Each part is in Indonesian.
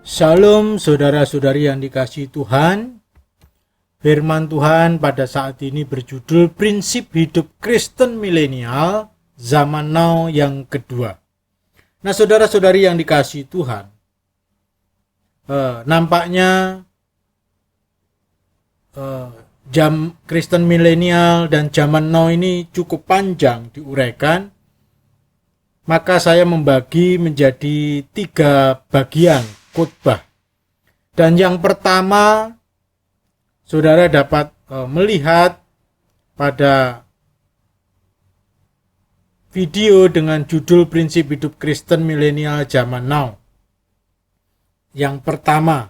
Shalom saudara-saudari yang dikasihi Tuhan. Firman Tuhan pada saat ini berjudul Prinsip Hidup Kristen Milenial Zaman Now yang kedua. Nah saudara-saudari yang dikasihi Tuhan, nampaknya jam Kristen Milenial dan zaman Now ini cukup panjang diuraikan. Maka saya membagi menjadi 3 bagian khotbah. Dan yang pertama, saudara dapat melihat pada video dengan judul Prinsip Hidup Kristen Milenial Zaman Now. Yang pertama.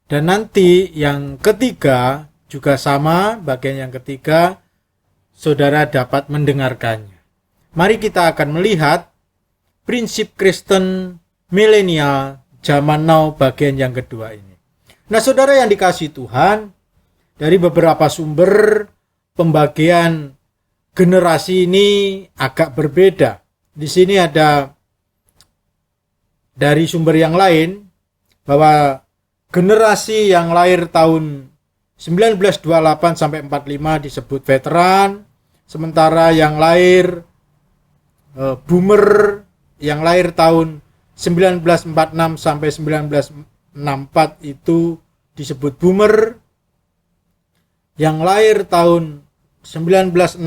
Dan nanti yang ketiga juga sama, bagian yang ketiga, saudara dapat mendengarkannya. Mari kita akan melihat prinsip Kristen Milenial Zaman Now bagian yang kedua ini. Nah saudara yang dikasihi Tuhan, dari beberapa sumber pembagian generasi ini agak berbeda. Di sini ada dari sumber yang lain bahwa generasi yang lahir tahun 1928 sampai 45 disebut veteran, sementara yang lahir boomer yang lahir tahun 1946 sampai 1964 itu disebut boomer. Yang lahir tahun 1965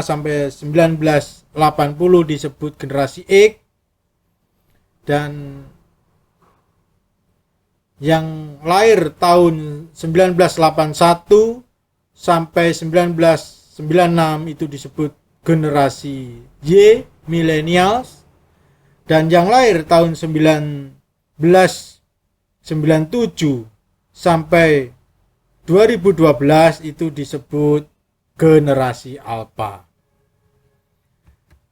sampai 1980 disebut generasi X. Dan yang lahir tahun 1981 sampai 1996 itu disebut generasi Y, millennials. Dan yang lahir tahun 1997 sampai 2012 itu disebut generasi Alpha.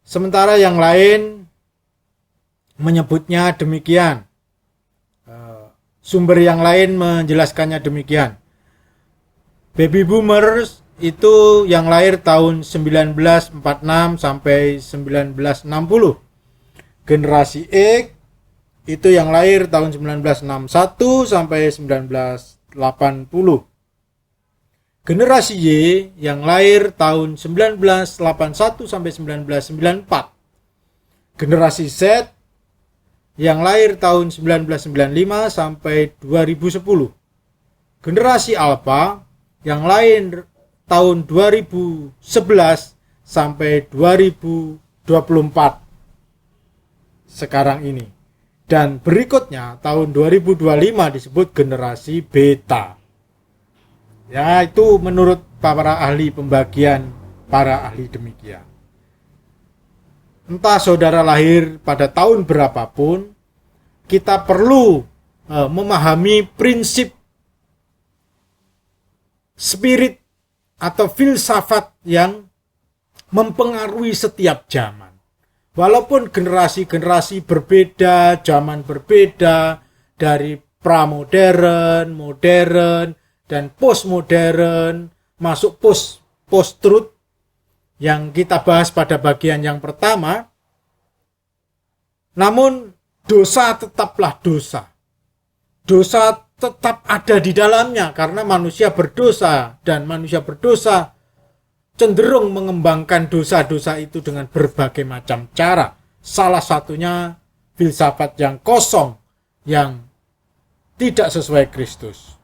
Sementara yang lain menyebutnya demikian. Sumber yang lain menjelaskannya demikian. Baby boomers itu yang lahir tahun 1946 sampai 1960. Generasi X itu yang lahir tahun 1961 sampai 1980. Generasi Y yang lahir tahun 1981 sampai 1994. Generasi Z yang lahir tahun 1995 sampai 2010. Generasi Alpha yang lahir tahun 2011 sampai 2024 sekarang ini. Dan berikutnya tahun 2025 disebut generasi Beta. Ya, itu menurut para ahli pembagian, para ahli demikian. Entah saudara lahir pada tahun berapapun, kita perlu memahami prinsip spirit atau filsafat yang mempengaruhi setiap zaman. Walaupun generasi-generasi berbeda, zaman berbeda, dari pramodern, modern, dan postmodern, masuk post-truth yang kita bahas pada bagian yang pertama. Namun dosa tetaplah dosa. Dosa tetap ada di dalamnya karena manusia berdosa, dan manusia berdosa cenderung mengembangkan dosa-dosa itu dengan berbagai macam cara. Salah satunya filsafat yang kosong, yang tidak sesuai Kristus.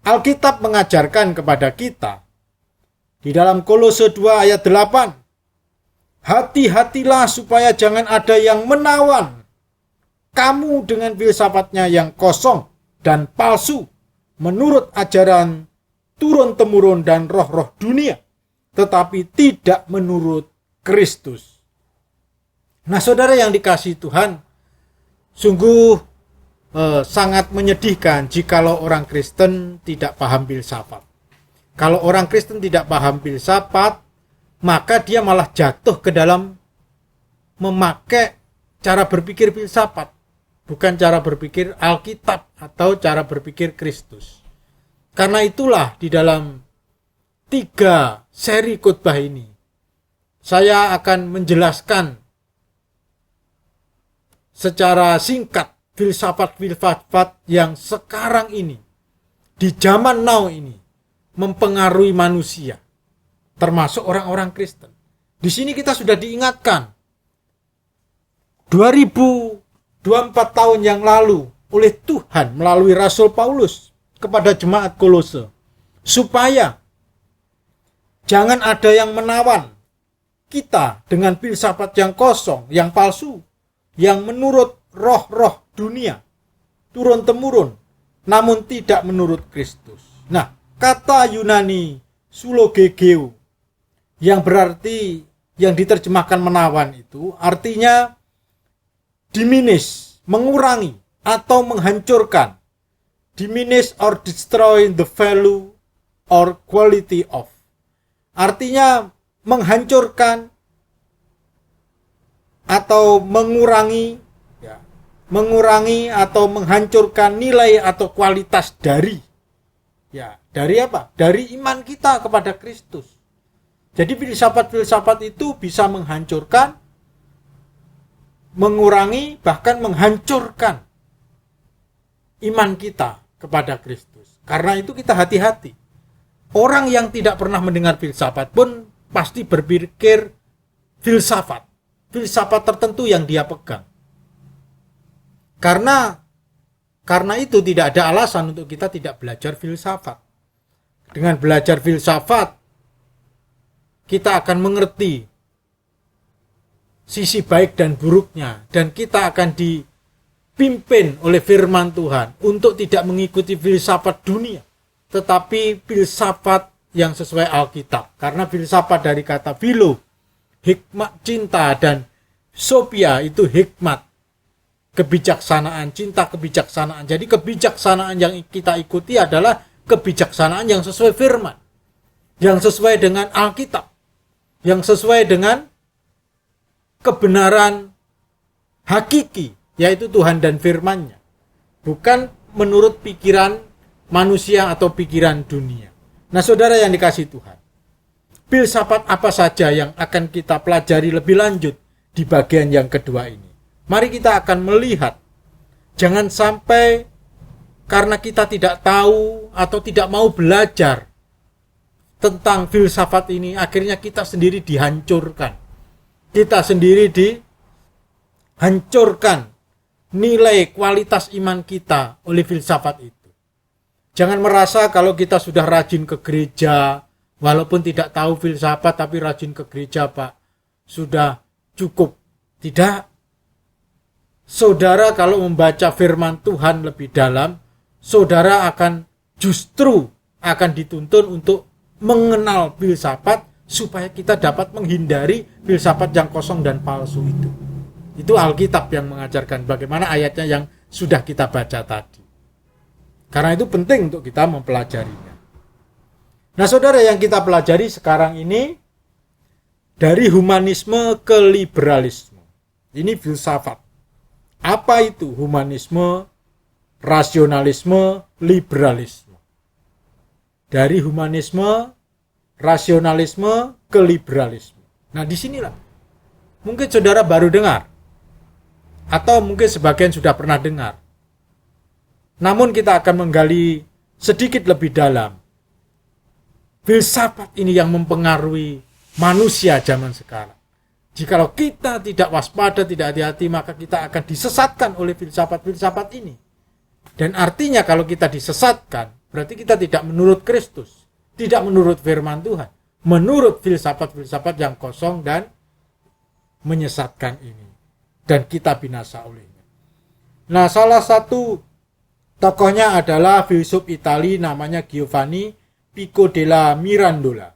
Alkitab mengajarkan kepada kita di dalam Kolose 2 ayat 8, hati-hatilah supaya jangan ada yang menawan kamu dengan filsafatnya yang kosong dan palsu, menurut ajaran turun-temurun dan roh-roh dunia, tetapi tidak menurut Kristus. Nah saudara yang dikasihi Tuhan, sungguh sangat menyedihkan jikalau orang Kristen tidak paham filsafat. Kalau orang Kristen tidak paham filsafat, maka dia malah jatuh ke dalam memakai cara berpikir filsafat, bukan cara berpikir Alkitab atau cara berpikir Kristus. Karena itulah di dalam 3 seri khotbah ini saya akan menjelaskan secara singkat filsafat-filsafat yang sekarang ini, di zaman now ini, mempengaruhi manusia, termasuk orang-orang Kristen. Di sini kita sudah diingatkan 2024 tahun yang lalu oleh Tuhan melalui Rasul Paulus kepada jemaat Kolose, supaya jangan ada yang menawan kita dengan filsafat yang kosong, yang palsu, yang menurut roh-roh dunia, turun-temurun, namun tidak menurut Kristus. Nah, kata Yunani sulogegeo, yang berarti, yang diterjemahkan menawan itu, artinya diminish, mengurangi, atau menghancurkan. Diminish or destroy the value or quality of. Artinya menghancurkan atau mengurangi, mengurangi atau menghancurkan nilai atau kualitas dari, dari apa? Dari iman kita kepada Kristus. Jadi filsafat-filsafat itu bisa menghancurkan, mengurangi, bahkan menghancurkan iman kita kepada Kristus. Karena itu kita hati-hati. Orang yang tidak pernah mendengar filsafat pun pasti berpikir filsafat tertentu yang dia pegang. Karena itu tidak ada alasan untuk kita tidak belajar filsafat. Dengan belajar filsafat, kita akan mengerti sisi baik dan buruknya, dan kita akan dipimpin oleh firman Tuhan untuk tidak mengikuti filsafat dunia, tetapi filsafat yang sesuai Alkitab. Karena filsafat dari kata philo, hikmat, cinta, dan sophia itu hikmat, kebijaksanaan, cinta kebijaksanaan. Jadi kebijaksanaan yang kita ikuti adalah kebijaksanaan yang sesuai firman, yang sesuai dengan Alkitab, yang sesuai dengan kebenaran hakiki, yaitu Tuhan dan firman-Nya, bukan menurut pikiran manusia atau pikiran dunia. Nah, saudara yang dikasihi Tuhan, filsafat apa saja yang akan kita pelajari lebih lanjut di bagian yang kedua ini? Mari kita akan melihat, jangan sampai karena kita tidak tahu atau tidak mau belajar tentang filsafat ini, akhirnya kita sendiri dihancurkan. Kita sendiri dihancurkan nilai kualitas iman kita oleh filsafat itu. Jangan merasa kalau kita sudah rajin ke gereja, walaupun tidak tahu filsafat tapi rajin ke gereja, Pak, sudah cukup. Tidak. Saudara kalau membaca firman Tuhan lebih dalam, saudara akan dituntun untuk mengenal filsafat supaya kita dapat menghindari filsafat yang kosong dan palsu itu. Itu Alkitab yang mengajarkan bagaimana ayatnya yang sudah kita baca tadi. Karena itu penting untuk kita mempelajarinya. Nah, saudara, yang kita pelajari sekarang ini dari humanisme ke liberalisme. Ini filsafat. Apa itu humanisme, rasionalisme, liberalisme? Dari humanisme, rasionalisme ke liberalisme. Nah, disinilah mungkin saudara baru dengar, atau mungkin sebagian sudah pernah dengar. Namun kita akan menggali sedikit lebih dalam. Filsafat ini yang mempengaruhi manusia zaman sekarang. Jikalau kita tidak waspada, tidak hati-hati, maka kita akan disesatkan oleh filsafat-filsafat ini. Dan artinya kalau kita disesatkan, berarti kita tidak menurut Kristus, tidak menurut firman Tuhan, menurut filsafat-filsafat yang kosong dan menyesatkan ini. Dan kita binasa olehnya. Nah, salah satu tokohnya adalah filsuf Itali namanya Giovanni Pico della Mirandola,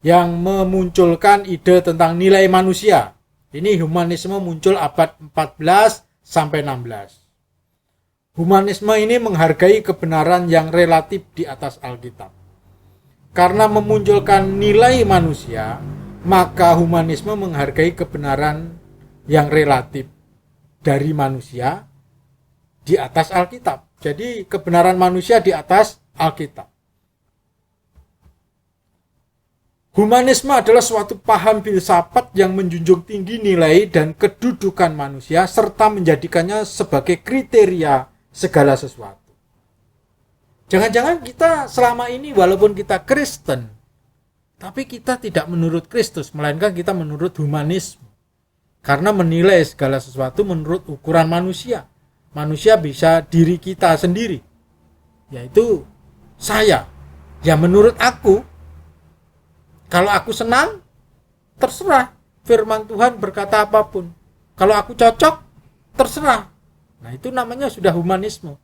yang memunculkan ide tentang nilai manusia. Ini humanisme muncul abad 14 sampai 16. Humanisme ini menghargai kebenaran yang relatif di atas Alkitab. Karena memunculkan nilai manusia, maka humanisme menghargai kebenaran yang relatif dari manusia di atas Alkitab. Jadi kebenaran manusia di atas Alkitab. Humanisme adalah suatu paham filsafat yang menjunjung tinggi nilai dan kedudukan manusia serta menjadikannya sebagai kriteria segala sesuatu. Jangan-jangan kita selama ini walaupun kita Kristen, tapi kita tidak menurut Kristus, melainkan kita menurut humanisme. Karena menilai segala sesuatu menurut ukuran manusia. Manusia bisa diri kita sendiri, yaitu saya. Ya menurut aku, kalau aku senang, terserah. Firman Tuhan berkata apapun. Kalau aku cocok, terserah. Nah itu namanya sudah humanisme.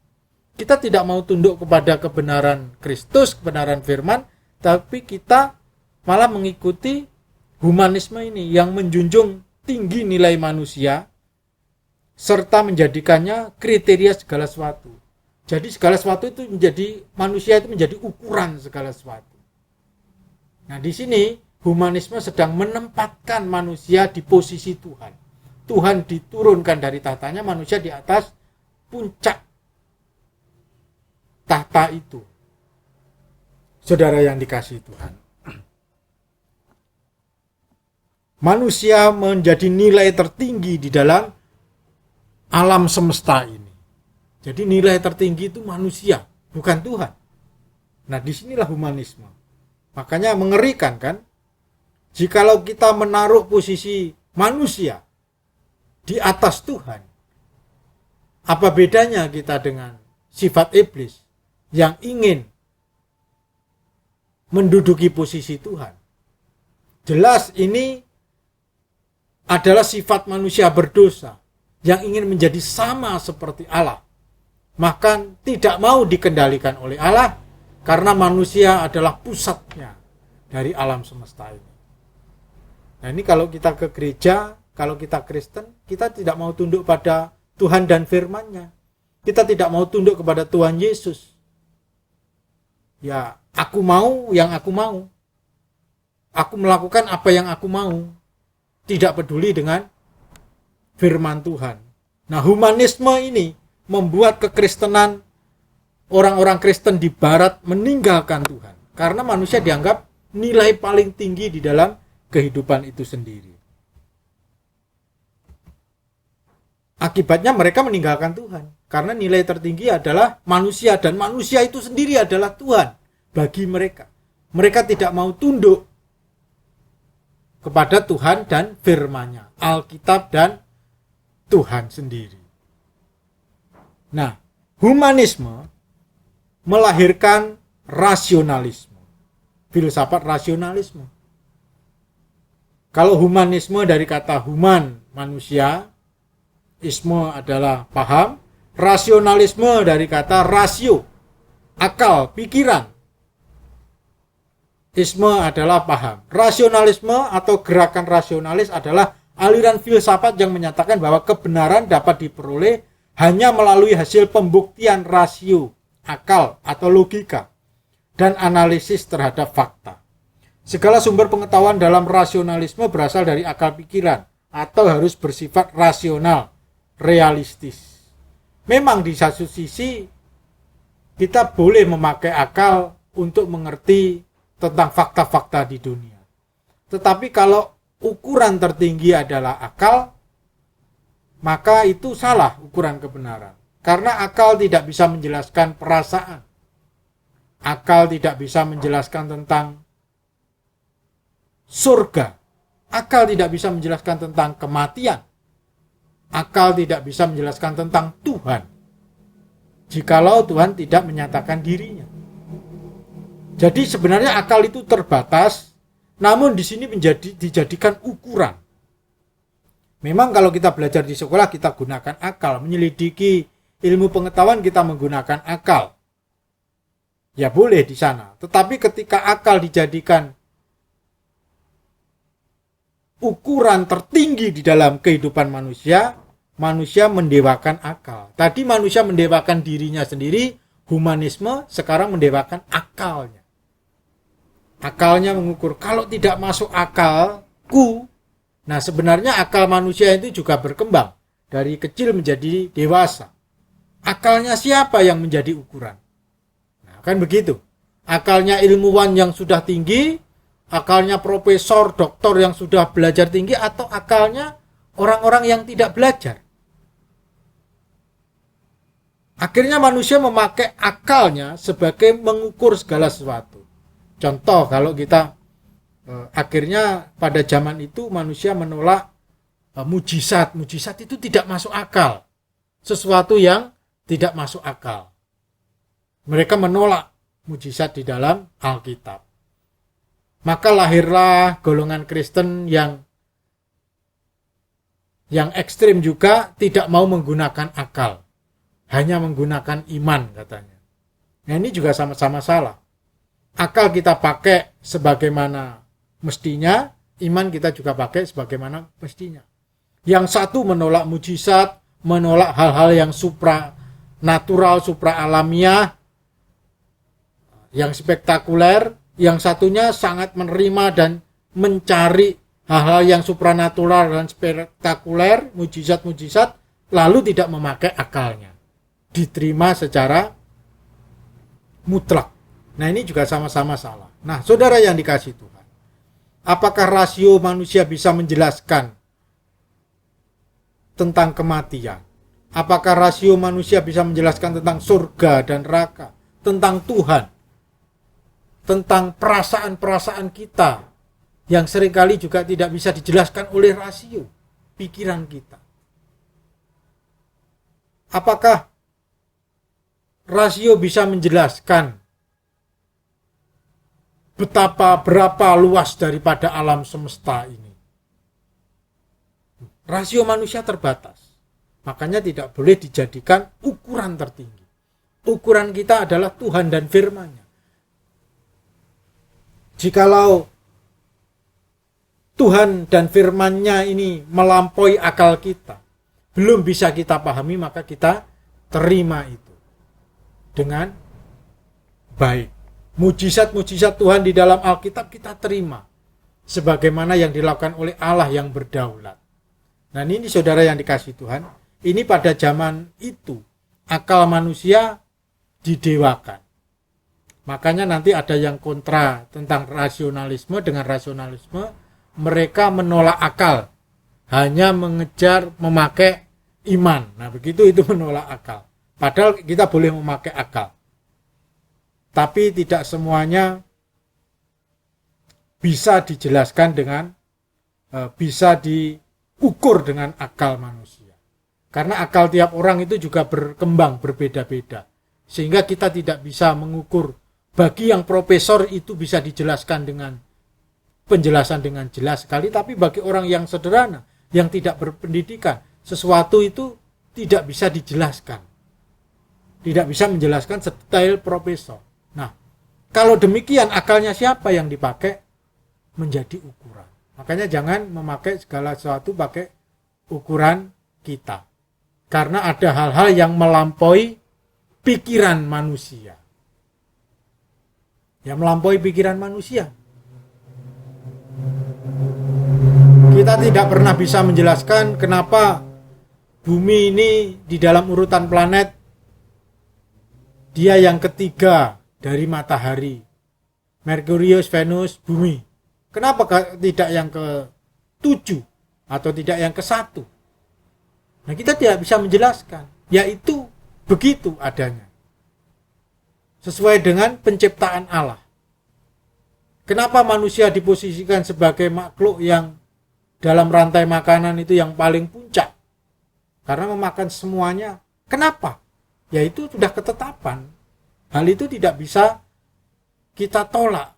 Kita tidak mau tunduk kepada kebenaran Kristus, kebenaran firman, tapi kita malah mengikuti humanisme ini yang menjunjung tinggi nilai manusia serta menjadikannya kriteria segala sesuatu. Jadi segala sesuatu itu menjadi manusia itu menjadi ukuran segala sesuatu. Nah, di sini humanisme sedang menempatkan manusia di posisi Tuhan. Tuhan diturunkan dari tahtanya, manusia di atas puncak tahta itu. Saudara yang dikasihi Tuhan. Manusia menjadi nilai tertinggi di dalam alam semesta ini. Jadi nilai tertinggi itu manusia, bukan Tuhan. Nah, disinilah humanisme. Makanya mengerikan kan? Jikalau kita menaruh posisi manusia di atas Tuhan, apa bedanya kita dengan sifat iblis yang ingin menduduki posisi Tuhan? Jelas ini adalah sifat manusia berdosa yang ingin menjadi sama seperti Allah. Maka tidak mau dikendalikan oleh Allah karena manusia adalah pusatnya dari alam semesta ini. Nah ini kalau kita ke gereja, kalau kita Kristen, kita tidak mau tunduk pada Tuhan dan firman-Nya. Kita tidak mau tunduk kepada Tuhan Yesus. Ya, aku mau yang aku mau. Aku melakukan apa yang aku mau. Tidak peduli dengan firman Tuhan. Nah, humanisme ini membuat kekristenan orang-orang Kristen di barat meninggalkan Tuhan. Karena manusia dianggap nilai paling tinggi di dalam kehidupan itu sendiri. Akibatnya mereka meninggalkan Tuhan. Karena nilai tertinggi adalah manusia dan manusia itu sendiri adalah Tuhan bagi mereka. Mereka tidak mau tunduk kepada Tuhan dan firman-Nya, Alkitab dan Tuhan sendiri. Nah, humanisme melahirkan rasionalisme, filsafat rasionalisme. Kalau humanisme dari kata human, manusia, isme adalah paham, rasionalisme dari kata rasio, akal, pikiran. Isme adalah paham. Rasionalisme atau gerakan rasionalis adalah aliran filsafat yang menyatakan bahwa kebenaran dapat diperoleh hanya melalui hasil pembuktian rasio, akal atau logika, dan analisis terhadap fakta. Segala sumber pengetahuan dalam rasionalisme berasal dari akal pikiran atau harus bersifat rasional, realistis. Memang di satu sisi kita boleh memakai akal untuk mengerti tentang fakta-fakta di dunia. Tetapi kalau ukuran tertinggi adalah akal, maka itu salah ukuran kebenaran. Karena akal tidak bisa menjelaskan perasaan. Akal tidak bisa menjelaskan tentang surga. Akal tidak bisa menjelaskan tentang kematian. Akal tidak bisa menjelaskan tentang Tuhan. Jikalau Tuhan tidak menyatakan dirinya. Jadi sebenarnya akal itu terbatas, namun di sini dijadikan ukuran. Memang kalau kita belajar di sekolah kita gunakan akal, menyelidiki ilmu pengetahuan kita menggunakan akal. Ya boleh di sana, tetapi ketika akal dijadikan ukuran tertinggi di dalam kehidupan manusia, manusia mendewakan akal. Tadi manusia mendewakan dirinya sendiri, humanisme sekarang mendewakan akalnya. Akalnya mengukur, kalau tidak masuk akalku, nah sebenarnya akal manusia itu juga berkembang dari kecil menjadi dewasa. Akalnya siapa yang menjadi ukuran? Nah, kan begitu. Akalnya ilmuwan yang sudah tinggi, Akalnya profesor, doktor yang sudah belajar tinggi, atau akalnya orang-orang yang tidak belajar? Akhirnya manusia memakai akalnya sebagai mengukur segala sesuatu. Contoh, kalau kita akhirnya pada zaman itu manusia menolak mujizat. Mujizat itu tidak masuk akal. Sesuatu yang tidak masuk akal. Mereka menolak mujizat di dalam Alkitab. Maka lahirlah golongan Kristen yang ekstrim juga, tidak mau menggunakan akal. Hanya menggunakan iman katanya. Nah, ini juga sama-sama salah. Akal kita pakai sebagaimana mestinya, iman kita juga pakai sebagaimana mestinya. Yang satu menolak mujizat, menolak hal-hal yang supranatural, supra-alamiah, yang spektakuler. Yang satunya sangat menerima dan mencari hal-hal yang supranatural dan spektakuler, mujizat-mujizat, lalu tidak memakai akalnya. Diterima secara mutlak. Nah, ini juga sama-sama salah. Nah, saudara yang dikasihi Tuhan, apakah rasio manusia bisa menjelaskan tentang kematian? Apakah rasio manusia bisa menjelaskan tentang surga dan neraka, tentang Tuhan, tentang perasaan-perasaan kita yang seringkali juga tidak bisa dijelaskan oleh rasio pikiran kita? Apakah rasio bisa menjelaskan berapa luas daripada alam semesta ini? Rasio manusia terbatas. Makanya tidak boleh dijadikan ukuran tertinggi. Ukuran kita adalah Tuhan dan firman-Nya. Jikalau Tuhan dan firman-Nya ini melampaui akal kita, belum bisa kita pahami, maka kita terima itu dengan baik. Mujizat-mujizat Tuhan di dalam Alkitab kita terima sebagaimana yang dilakukan oleh Allah yang berdaulat. Nah, ini saudara yang dikasihi Tuhan, ini pada zaman itu akal manusia didewakan. Makanya nanti ada yang kontra tentang rasionalisme. Dengan rasionalisme mereka menolak akal, hanya mengejar memakai iman. Nah, begitu itu menolak akal. Padahal kita boleh memakai akal. Tapi tidak semuanya bisa dijelaskan dengan, bisa diukur dengan akal manusia. Karena akal tiap orang itu juga berkembang, berbeda-beda. Sehingga kita tidak bisa mengukur. Bagi yang profesor itu bisa dijelaskan dengan penjelasan dengan jelas sekali. Tapi bagi orang yang sederhana, yang tidak berpendidikan, sesuatu itu tidak bisa dijelaskan. Tidak bisa menjelaskan sedetail profesor. Nah, kalau demikian akalnya siapa yang dipakai menjadi ukuran? Makanya jangan memakai segala sesuatu pakai ukuran kita. Karena ada hal-hal yang melampaui pikiran manusia. Yang melampaui pikiran manusia. Kita tidak pernah bisa menjelaskan kenapa bumi ini di dalam urutan planet dia yang ketiga dari matahari. Merkurius, Venus, bumi. Kenapa tidak yang ke-7 atau tidak yang ke-1? Nah, kita tidak bisa menjelaskan. Yaitu begitu adanya. Sesuai dengan penciptaan Allah. Kenapa manusia diposisikan sebagai makhluk yang dalam rantai makanan itu yang paling puncak? Karena memakan semuanya. Kenapa? Yaitu sudah ketetapan. Hal itu tidak bisa kita tolak.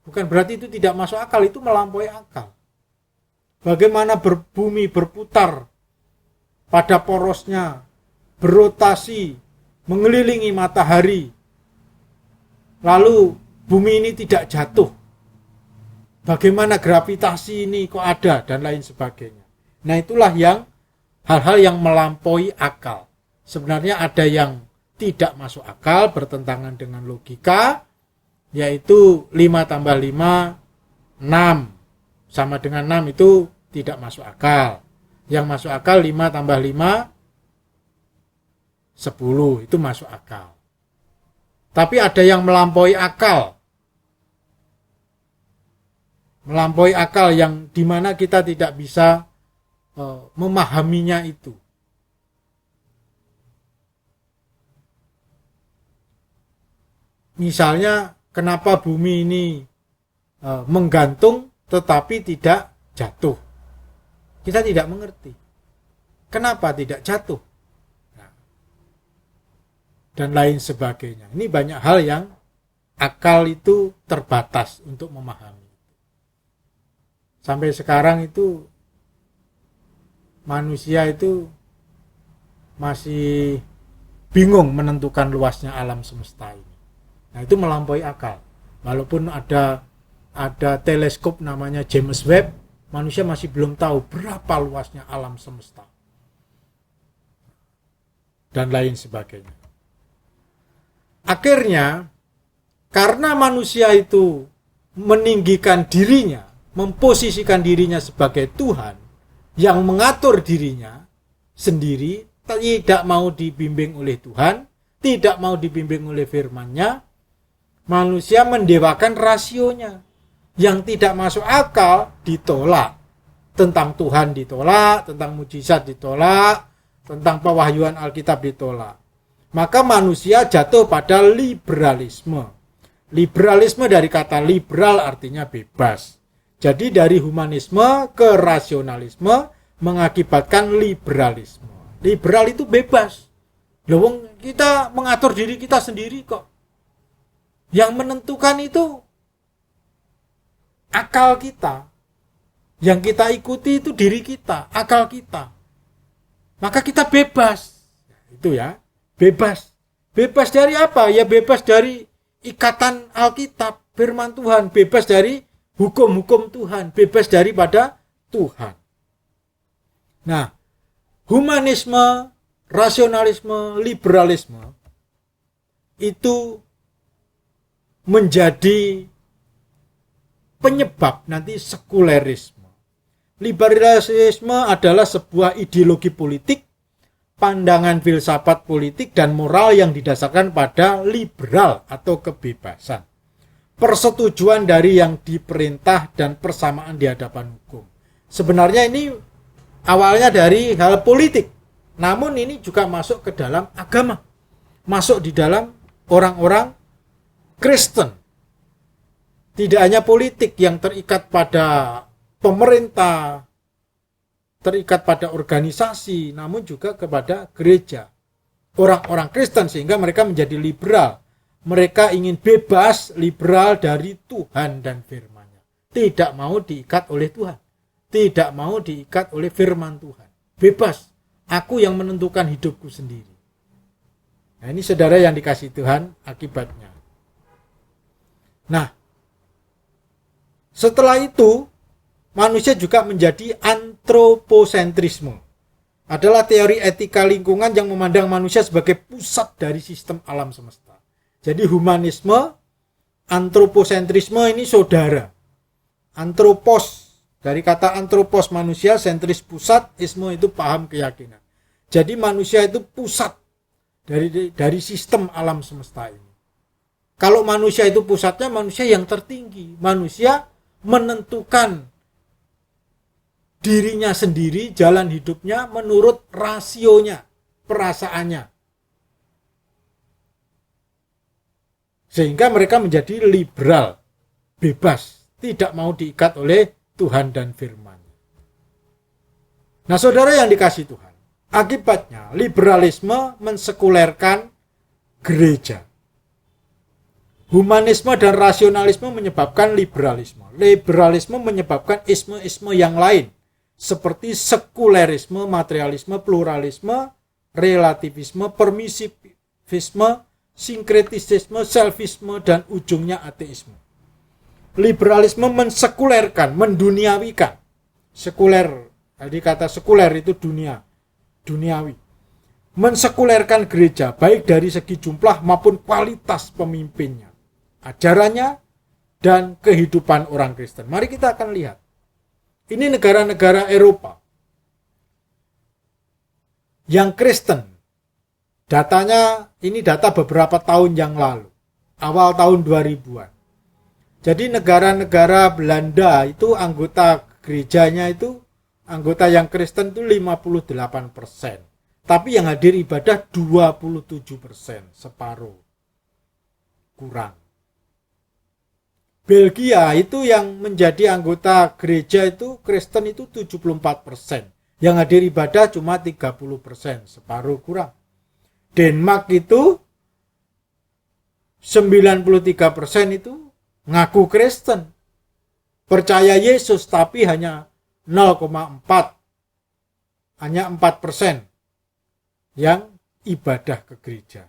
Bukan berarti itu tidak masuk akal, itu melampaui akal. Bagaimana bumi berputar pada porosnya, berotasi, mengelilingi matahari, lalu bumi ini tidak jatuh. Bagaimana gravitasi ini kok ada, dan lain sebagainya. Nah, itulah yang hal-hal yang melampaui akal. Sebenarnya ada yang tidak masuk akal, bertentangan dengan logika, yaitu 5 tambah 5, 6. Sama dengan 6 itu tidak masuk akal. Yang masuk akal 5 tambah 5, 10. Itu masuk akal. Tapi ada yang melampaui akal. Melampaui akal yang dimana kita tidak bisa memahaminya itu. Misalnya, kenapa bumi ini menggantung tetapi tidak jatuh? Kita tidak mengerti. Kenapa tidak jatuh? Nah, dan lain sebagainya. Ini banyak hal yang akal itu terbatas untuk memahami. Sampai sekarang itu manusia itu masih bingung menentukan luasnya alam semesta ini. Nah, itu melampaui akal. Walaupun ada teleskop namanya James Webb, manusia masih belum tahu berapa luasnya alam semesta. Dan lain sebagainya. Akhirnya, karena manusia itu meninggikan dirinya, memposisikan dirinya sebagai Tuhan, yang mengatur dirinya sendiri, tidak mau dibimbing oleh Tuhan, tidak mau dibimbing oleh firman-Nya, manusia mendewakan rasionya. Yang tidak masuk akal ditolak. Tentang Tuhan ditolak, tentang mujizat ditolak, tentang pewahyuan Alkitab ditolak. Maka manusia jatuh pada liberalisme. Liberalisme dari kata liberal artinya bebas. Jadi dari humanisme ke rasionalisme mengakibatkan liberalisme. Liberal itu bebas. Loh, kita mengatur diri kita sendiri kok. Yang menentukan itu akal kita. Yang kita ikuti itu diri kita, akal kita. Maka kita bebas. Itu ya, bebas. Bebas dari apa? Ya bebas dari ikatan Alkitab, firman Tuhan. Bebas dari hukum-hukum Tuhan. Bebas daripada Tuhan. Nah, humanisme, rasionalisme, liberalisme itu menjadi penyebab nanti sekulerisme. Liberalisme adalah sebuah ideologi politik, pandangan filsafat politik dan moral yang didasarkan pada liberal atau kebebasan. Persetujuan dari yang diperintah dan persamaan di hadapan hukum. Sebenarnya ini awalnya dari hal politik, namun ini juga masuk ke dalam agama. Masuk di dalam orang-orang Kristen. Tidak hanya politik yang terikat pada pemerintah, terikat pada organisasi, namun juga kepada gereja. Orang-orang Kristen sehingga mereka menjadi liberal. Mereka ingin bebas, liberal dari Tuhan dan firman-Nya. Tidak mau diikat oleh Tuhan. Tidak mau diikat oleh firman Tuhan. Bebas. Aku yang menentukan hidupku sendiri. Nah, ini saudara yang dikasihi Tuhan akibatnya. Nah, setelah itu, manusia juga menjadi antroposentrisme. Adalah teori etika lingkungan yang memandang manusia sebagai pusat dari sistem alam semesta. Jadi humanisme, antroposentrisme ini saudara. Antropos, dari kata antropos manusia, sentris pusat, isme itu paham keyakinan. Jadi manusia itu pusat dari sistem alam semesta ini. Kalau manusia itu pusatnya, manusia yang tertinggi. Manusia menentukan dirinya sendiri, jalan hidupnya menurut rasionya, perasaannya. Sehingga mereka menjadi liberal, bebas, tidak mau diikat oleh Tuhan dan firman. Nah, saudara yang dikasihi Tuhan, akibatnya liberalisme mensekulerkan gereja. Humanisme dan rasionalisme menyebabkan liberalisme. Liberalisme menyebabkan isme-isme yang lain, seperti sekulerisme, materialisme, pluralisme, relativisme, permisivisme, sinkretisisme, selfisme, dan ujungnya ateisme. Liberalisme mensekulerkan, menduniawikan. Sekuler, jadi kata sekuler itu dunia, duniawi. Mensekulerkan gereja, baik dari segi jumlah maupun kualitas pemimpinnya, ajarannya, dan kehidupan orang Kristen. Mari kita akan lihat. Ini negara-negara Eropa yang Kristen. Datanya, ini data beberapa tahun yang lalu. Awal tahun 2000-an. Jadi negara-negara Belanda itu anggota gerejanya itu, anggota yang Kristen itu 58%. Tapi yang hadir ibadah 27%, separuh. Kurang. Belgia itu yang menjadi anggota gereja itu Kristen itu 74%. Yang hadir ibadah cuma 30%, separuh kurang. Denmark itu 93% itu ngaku Kristen. Percaya Yesus tapi hanya 0,4. Hanya 4% yang ibadah ke gereja.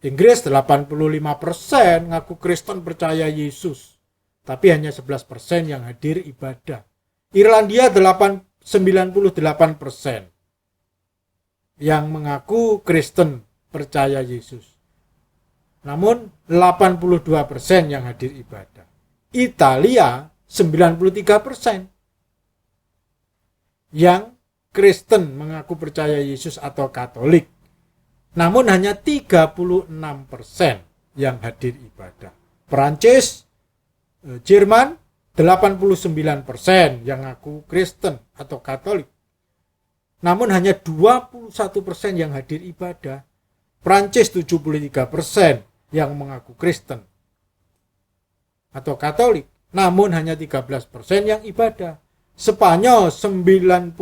Inggris 85% ngaku Kristen percaya Yesus. Tapi hanya 11% yang hadir ibadah. Irlandia 98% yang mengaku Kristen percaya Yesus. Namun 82% yang hadir ibadah. Italia 93% yang Kristen mengaku percaya Yesus atau Katolik. Namun hanya 36% yang hadir ibadah. Perancis, Jerman 89% yang ngaku Kristen atau Katolik. Namun hanya 21% yang hadir ibadah. Prancis 73% yang mengaku Kristen atau Katolik. Namun hanya 13% yang ibadah. Spanyol 90%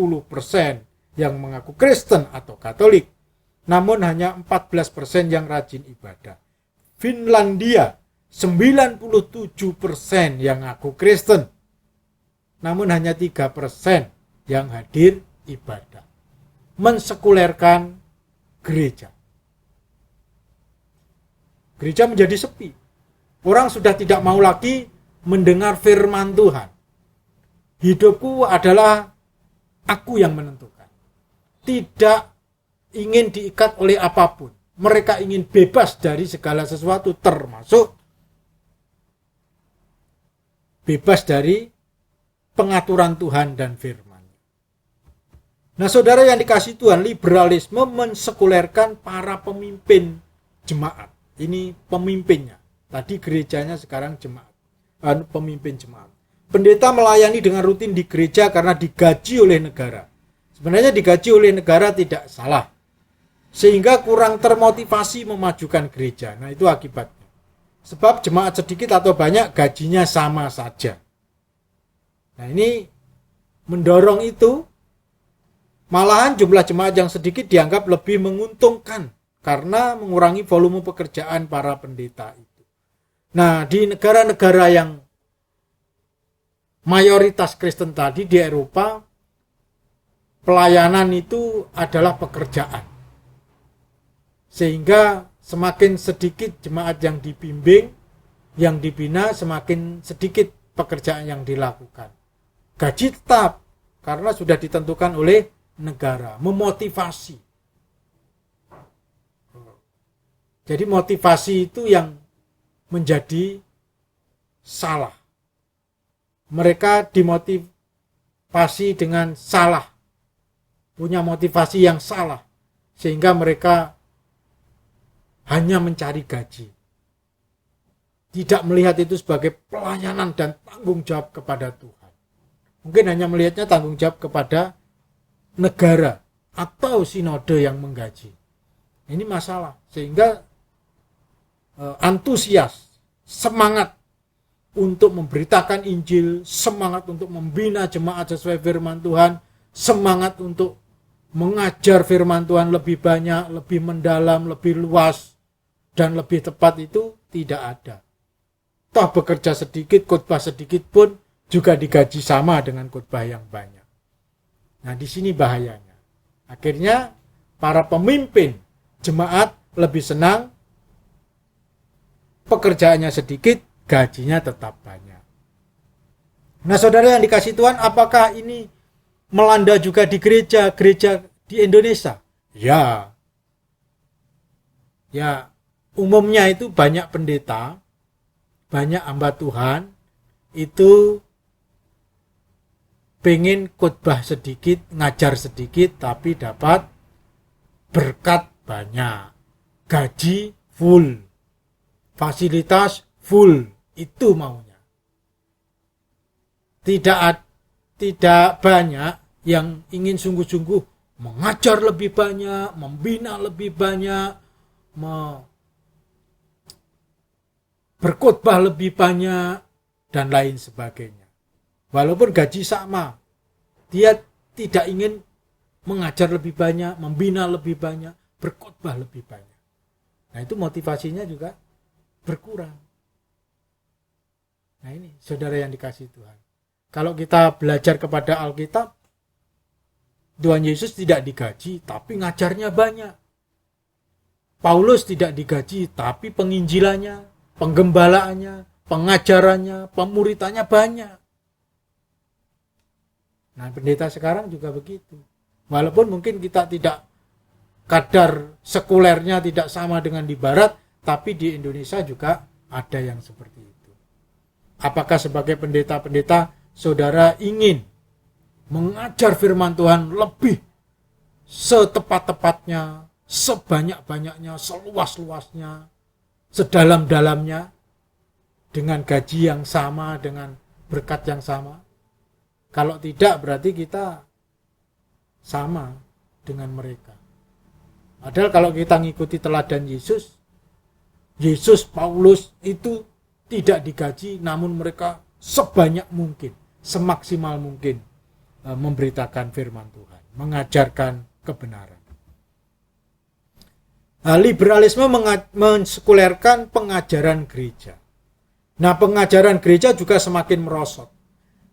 yang mengaku Kristen atau Katolik. Namun hanya 14% yang rajin ibadah. Finlandia 97% yang ngaku Kristen. Namun hanya 3% yang hadir ibadah. Mensekulerkan gereja. Gereja menjadi sepi. Orang sudah tidak mau lagi mendengar firman Tuhan. Hidupku adalah aku yang menentukan. Tidak ingin diikat oleh apapun. Mereka ingin bebas dari segala sesuatu, termasuk bebas dari pengaturan Tuhan dan firman. Nah, saudara yang dikasihi Tuhan, liberalisme mensekulerkan para pemimpin jemaat. Ini pemimpinnya. Tadi gerejanya, sekarang jemaat. Pemimpin jemaat. Pendeta melayani dengan rutin di gereja karena digaji oleh negara. Sebenarnya digaji oleh negara tidak salah. Sehingga kurang termotivasi memajukan gereja. Nah, itu akibatnya. Sebab jemaat sedikit atau banyak gajinya sama saja. Nah, ini mendorong itu. Malahan jumlah jemaat yang sedikit dianggap lebih menguntungkan karena mengurangi volume pekerjaan para pendeta itu. Nah, di negara-negara yang mayoritas Kristen tadi di Eropa, pelayanan itu adalah pekerjaan. Sehingga semakin sedikit jemaat yang dibimbing, yang dibina, semakin sedikit pekerjaan yang dilakukan. Gaji tetap, karena sudah ditentukan oleh negara, memotivasi. Jadi motivasi itu yang menjadi salah. Mereka dimotivasi dengan salah, punya motivasi yang salah, sehingga mereka hanya mencari gaji. Tidak melihat itu sebagai pelayanan dan tanggung jawab kepada Tuhan. Mungkin hanya melihatnya tanggung jawab kepada negara atau sinode yang menggaji. Ini masalah. Sehingga antusias, semangat untuk memberitakan Injil, semangat untuk membina jemaat sesuai firman Tuhan, semangat untuk mengajar firman Tuhan lebih banyak, lebih mendalam, lebih luas, dan lebih tepat itu tidak ada. Toh bekerja sedikit, khotbah sedikit pun juga digaji sama dengan khotbah yang banyak. Nah, di sini bahayanya. Akhirnya para pemimpin jemaat lebih senang pekerjaannya sedikit, gajinya tetap banyak. Nah, saudara yang dikasihi Tuhan, apakah ini melanda juga di gereja di Indonesia? Ya, umumnya itu banyak pendeta, banyak hamba Tuhan, itu pengen khotbah sedikit, ngajar sedikit, tapi dapat berkat banyak, gaji full, fasilitas full, Itu maunya. Tidak banyak yang ingin sungguh-sungguh mengajar lebih banyak, membina lebih banyak, berkhotbah lebih banyak, dan lain sebagainya. Walaupun gaji sama, dia tidak ingin mengajar lebih banyak, membina lebih banyak, berkhotbah lebih banyak. Nah, itu motivasinya juga berkurang. Nah, ini saudara yang dikasihi Tuhan. Kalau kita belajar kepada Alkitab, Tuhan Yesus tidak digaji, tapi ngajarnya banyak. Paulus tidak digaji, tapi penginjilannya, penggembalaannya, pengajarannya, pemuritannya banyak. Nah, pendeta sekarang juga begitu. Walaupun mungkin kita tidak, kadar sekulernya tidak sama dengan di barat, tapi di Indonesia juga ada yang seperti itu. Apakah sebagai pendeta-pendeta saudara ingin mengajar firman Tuhan lebih setepat-tepatnya, sebanyak-banyaknya, seluas-luasnya, sedalam-dalamnya, dengan gaji yang sama, dengan berkat yang sama? Kalau tidak, berarti kita sama dengan mereka. Padahal kalau kita ngikuti teladan Yesus, Paulus itu tidak digaji, namun mereka sebanyak mungkin, semaksimal mungkin memberitakan firman Tuhan, mengajarkan kebenaran. Liberalisme mensekulerkan pengajaran gereja. Nah, pengajaran gereja juga semakin merosot.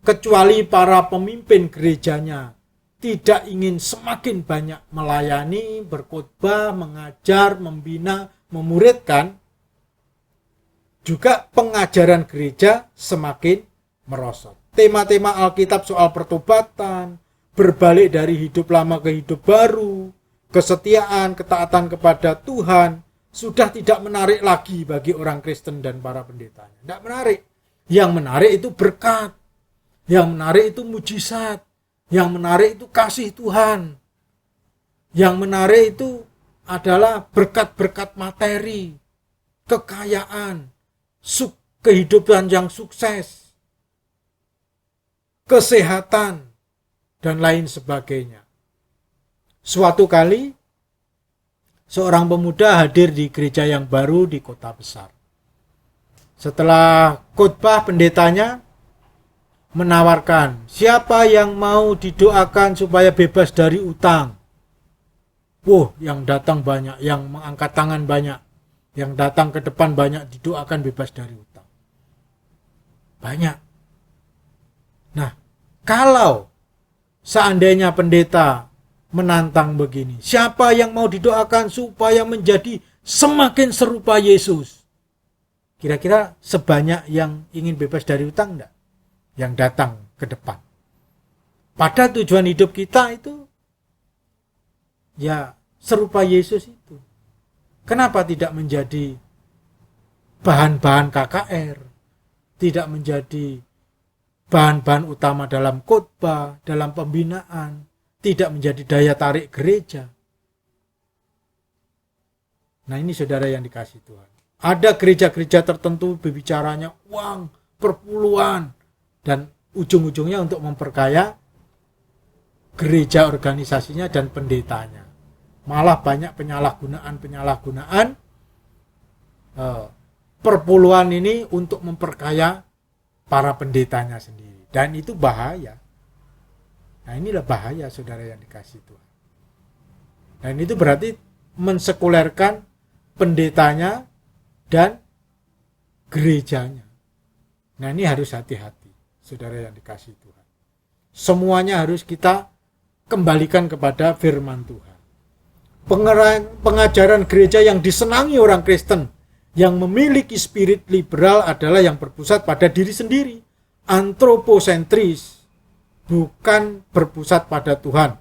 Kecuali para pemimpin gerejanya tidak ingin semakin banyak melayani, berkhotbah, mengajar, membina, memuridkan, juga pengajaran gereja semakin merosot. Tema-tema Alkitab soal pertobatan, berbalik dari hidup lama ke hidup baru, kesetiaan, ketaatan kepada Tuhan, sudah tidak menarik lagi bagi orang Kristen dan para pendetanya. Tidak menarik. Yang menarik itu berkat. Yang menarik itu mujizat. Yang menarik itu kasih Tuhan. Yang menarik itu adalah berkat-berkat materi, kekayaan, kehidupan yang sukses, kesehatan, dan lain sebagainya. Suatu kali, seorang pemuda hadir di gereja yang baru di kota besar. Setelah khotbah, pendetanya menawarkan, siapa yang mau didoakan supaya bebas dari utang? Yang datang banyak, yang mengangkat tangan banyak, yang datang ke depan banyak, didoakan bebas dari utang. Banyak. Nah, kalau seandainya pendeta menantang begini, siapa yang mau didoakan supaya menjadi semakin serupa Yesus? Kira-kira sebanyak yang ingin bebas dari utang enggak? Yang datang ke depan. Pada tujuan hidup kita itu ya serupa Yesus itu. Kenapa tidak menjadi bahan-bahan KKR? Tidak menjadi bahan-bahan utama dalam khotbah, dalam pembinaan, tidak menjadi daya tarik gereja. Nah, ini saudara yang dikasihi Tuhan. Ada gereja-gereja tertentu berbicaranya uang, perpuluhan, dan ujung-ujungnya untuk memperkaya gereja organisasinya dan pendetanya. Malah banyak penyalahgunaan perpuluhan ini untuk memperkaya para pendetanya sendiri. Dan itu bahaya. Nah, inilah bahaya saudara yang dikasihi Tuhan. Dan itu berarti mensekulerkan pendetanya dan gerejanya. Nah, ini harus hati-hati saudara yang dikasihi Tuhan. Semuanya harus kita kembalikan kepada firman Tuhan. Pengajaran gereja yang disenangi orang Kristen yang memiliki spirit liberal adalah yang berpusat pada diri sendiri, antroposentris, bukan berpusat pada Tuhan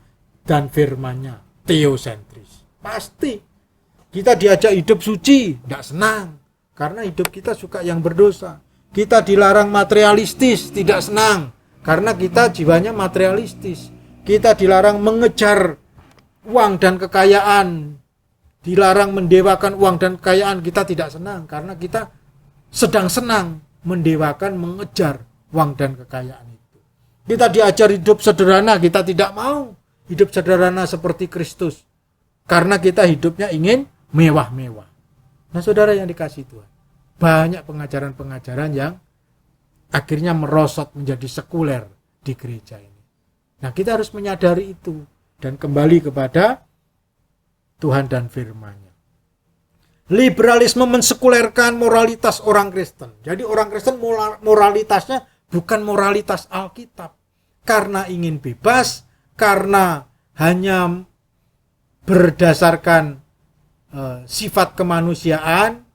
dan firman-Nya, teosentris. Pasti kita diajak hidup suci, tidak senang karena hidup kita suka yang berdosa. Kita dilarang materialistis, tidak senang karena kita jiwanya materialistis. Kita dilarang mengejar uang dan kekayaan, dilarang mendewakan uang dan kekayaan, kita tidak senang karena kita sedang senang mendewakan, mengejar uang dan kekayaan itu. Kita diajar hidup sederhana, kita tidak mau hidup sederhana seperti Kristus. Karena kita hidupnya ingin mewah-mewah. Nah saudara yang dikasihi Tuhan, banyak pengajaran-pengajaran yang akhirnya merosot menjadi sekuler di gereja ini. Nah kita harus menyadari itu dan kembali kepada Tuhan dan firman-Nya. Liberalisme mensekulerkan moralitas orang Kristen. Jadi orang Kristen moralitasnya bukan moralitas Alkitab. Karena ingin bebas, karena hanya berdasarkan sifat kemanusiaan,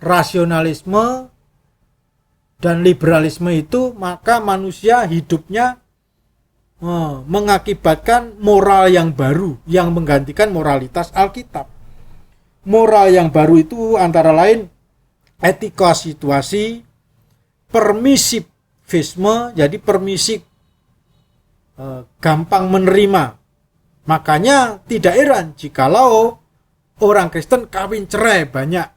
rasionalisme, dan liberalisme itu, maka manusia hidupnya mengakibatkan moral yang baru yang menggantikan moralitas Alkitab. Moral yang baru itu antara lain etika situasi, permisivisme, jadi permisif, gampang menerima. Makanya tidak heran jikalau orang Kristen kawin cerai banyak.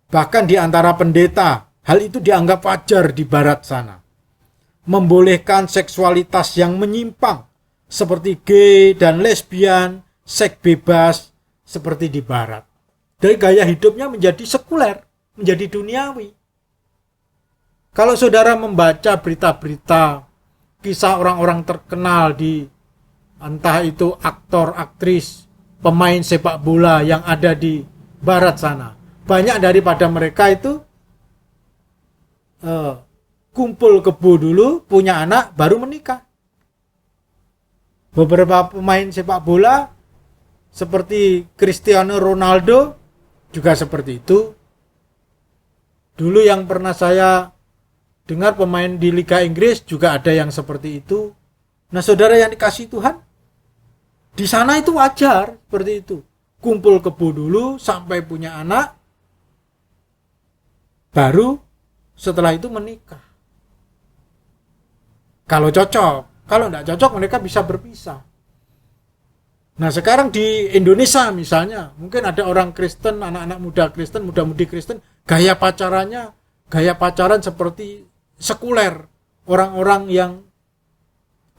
Bahkan di antara pendeta, hal itu dianggap wajar di barat sana. Membolehkan seksualitas yang menyimpang seperti gay dan lesbian, seks bebas seperti di barat. Dari gaya hidupnya menjadi sekuler, menjadi duniawi. Kalau saudara membaca berita-berita kisah orang-orang terkenal di entah itu aktor, aktris, pemain sepak bola yang ada di barat sana, banyak daripada mereka itu kumpul kebo dulu, punya anak, baru menikah. Beberapa pemain sepak bola seperti Cristiano Ronaldo juga seperti itu. Dulu yang pernah saya dengar pemain di Liga Inggris juga ada yang seperti itu. Nah saudara yang dikasihi Tuhan, di sana itu wajar seperti itu. Kumpul kebo dulu sampai punya anak, baru setelah itu menikah. Kalau cocok, kalau tidak cocok mereka bisa berpisah. Nah sekarang di Indonesia misalnya, mungkin ada orang Kristen, anak-anak muda Kristen, muda-mudi Kristen, gaya pacaran seperti sekuler, orang-orang yang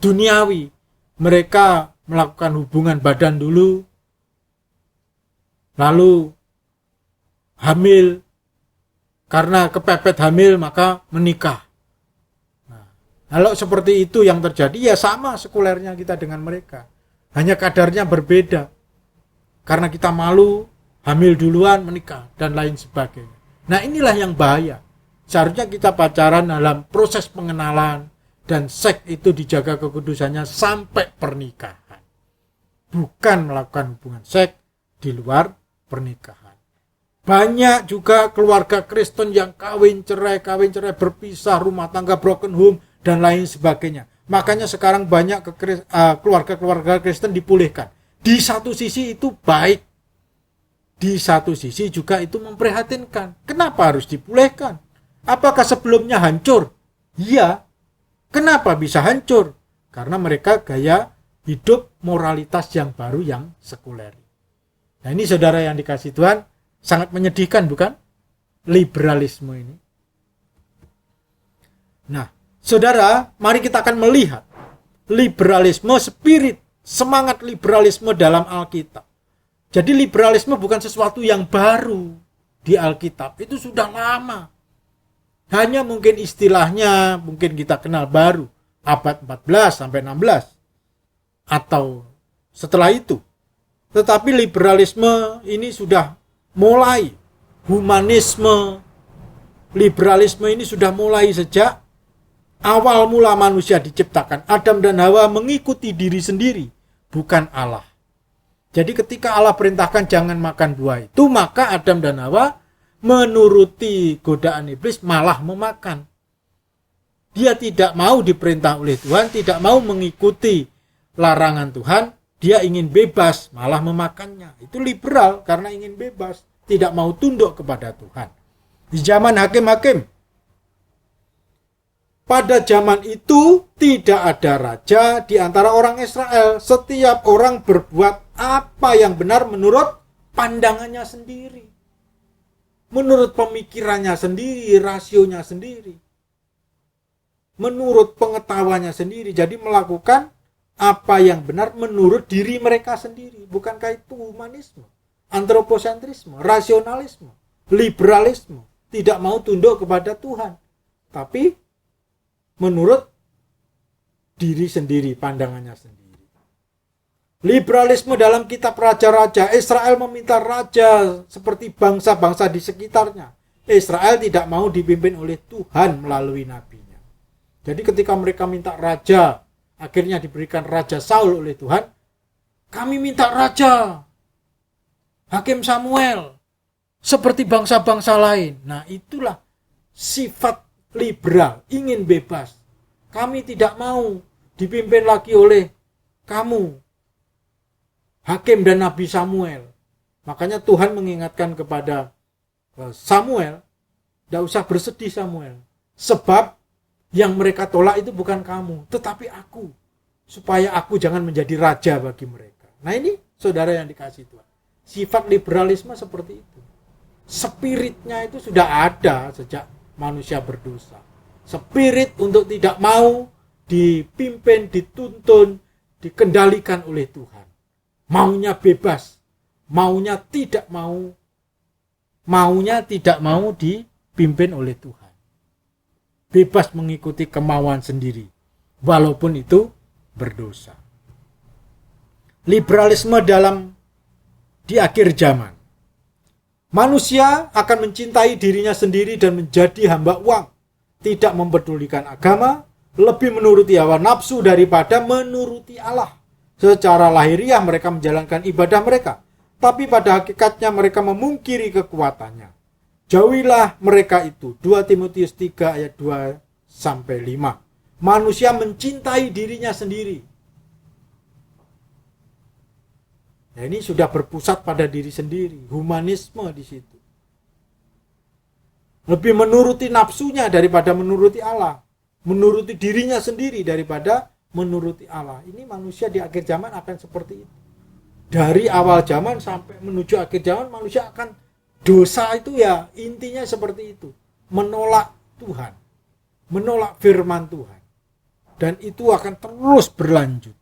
duniawi. Mereka melakukan hubungan badan dulu, lalu hamil, karena kepepet hamil maka menikah. Nah, kalau seperti itu yang terjadi, ya sama sekulernya kita dengan mereka. Hanya kadarnya berbeda. Karena kita malu, hamil duluan, menikah, dan lain sebagainya. Nah inilah yang bahaya. Seharusnya kita pacaran dalam proses pengenalan, dan seks itu dijaga kekudusannya sampai pernikahan. Bukan melakukan hubungan seks di luar pernikahan. Banyak juga keluarga Kristen yang kawin cerai, berpisah, rumah tangga broken home, dan lain sebagainya. Makanya sekarang banyak keluarga-keluarga Kristen dipulihkan. Di satu sisi itu baik. Di satu sisi juga itu memprihatinkan. Kenapa harus dipulihkan? Apakah sebelumnya hancur? Iya. Kenapa bisa hancur? Karena mereka gaya hidup moralitas yang baru yang sekuler. Nah ini saudara yang dikasihi Tuhan, sangat menyedihkan bukan? Liberalisme ini. Nah, saudara, mari kita akan melihat liberalisme, spirit, semangat liberalisme dalam Alkitab. Jadi liberalisme bukan sesuatu yang baru di Alkitab. Itu sudah lama. Hanya mungkin istilahnya mungkin kita kenal baru. Abad 14 sampai 16. Atau setelah itu. Tetapi liberalisme ini sudah mulai. Humanisme, liberalisme ini sudah mulai sejak awal mula manusia diciptakan. Adam dan Hawa mengikuti diri sendiri, bukan Allah. Jadi ketika Allah perintahkan jangan makan buah itu, maka Adam dan Hawa menuruti godaan iblis, malah memakan. Dia tidak mau diperintah oleh Tuhan, tidak mau mengikuti larangan Tuhan, dia ingin bebas, malah memakannya. Itu liberal karena ingin bebas, tidak mau tunduk kepada Tuhan. Di zaman hakim-hakim, pada zaman itu tidak ada raja di antara orang Israel. Setiap orang berbuat apa yang benar menurut pandangannya sendiri. menurut pemikirannya sendiri, rasionya sendiri, menurut pengetahuannya sendiri. Jadi melakukan apa yang benar menurut diri mereka sendiri. Bukankah itu humanisme, antroposentrisme, rasionalisme, liberalisme? Tidak mau tunduk kepada Tuhan, tapi menurut diri sendiri, pandangannya sendiri. Liberalisme dalam kitab Raja-Raja, Israel meminta raja seperti bangsa-bangsa di sekitarnya. Israel tidak mau dipimpin oleh Tuhan melalui nabinya. Jadi ketika mereka minta raja, akhirnya diberikan Raja Saul oleh Tuhan. Kami minta raja, Hakim Samuel, seperti bangsa-bangsa lain. Nah, itulah sifat liberal, ingin bebas. Kami tidak mau dipimpin lagi oleh kamu, Hakim dan Nabi Samuel. Makanya Tuhan mengingatkan kepada Samuel, tidak usah bersedih Samuel, sebab yang mereka tolak itu bukan kamu, tetapi aku, supaya aku jangan menjadi raja bagi mereka. Nah, ini saudara yang dikasih Tuhan, sifat liberalisme seperti itu. Spiritnya itu sudah ada sejak manusia berdosa. Spirit untuk tidak mau dipimpin, dituntun, dikendalikan oleh Tuhan. Maunya bebas, maunya tidak mau dipimpin oleh Tuhan. Bebas mengikuti kemauan sendiri, walaupun itu berdosa. Liberalisme di akhir zaman. Manusia akan mencintai dirinya sendiri dan menjadi hamba uang. Tidak mempedulikan agama, lebih menuruti hawa nafsu daripada menuruti Allah. Secara lahiriah mereka menjalankan ibadah mereka, tapi pada hakikatnya mereka memungkiri kekuatannya. Jauhilah mereka itu. 2 Timotius 3 ayat 2-5. Manusia mencintai dirinya sendiri. Nah, ini sudah berpusat pada diri sendiri, humanisme di situ. Lebih menuruti nafsunya daripada menuruti Allah, menuruti dirinya sendiri daripada menuruti Allah. Ini manusia di akhir zaman akan seperti itu. Dari awal zaman sampai menuju akhir zaman, manusia akan dosa itu ya intinya seperti itu, menolak Tuhan, menolak firman Tuhan, dan itu akan terus berlanjut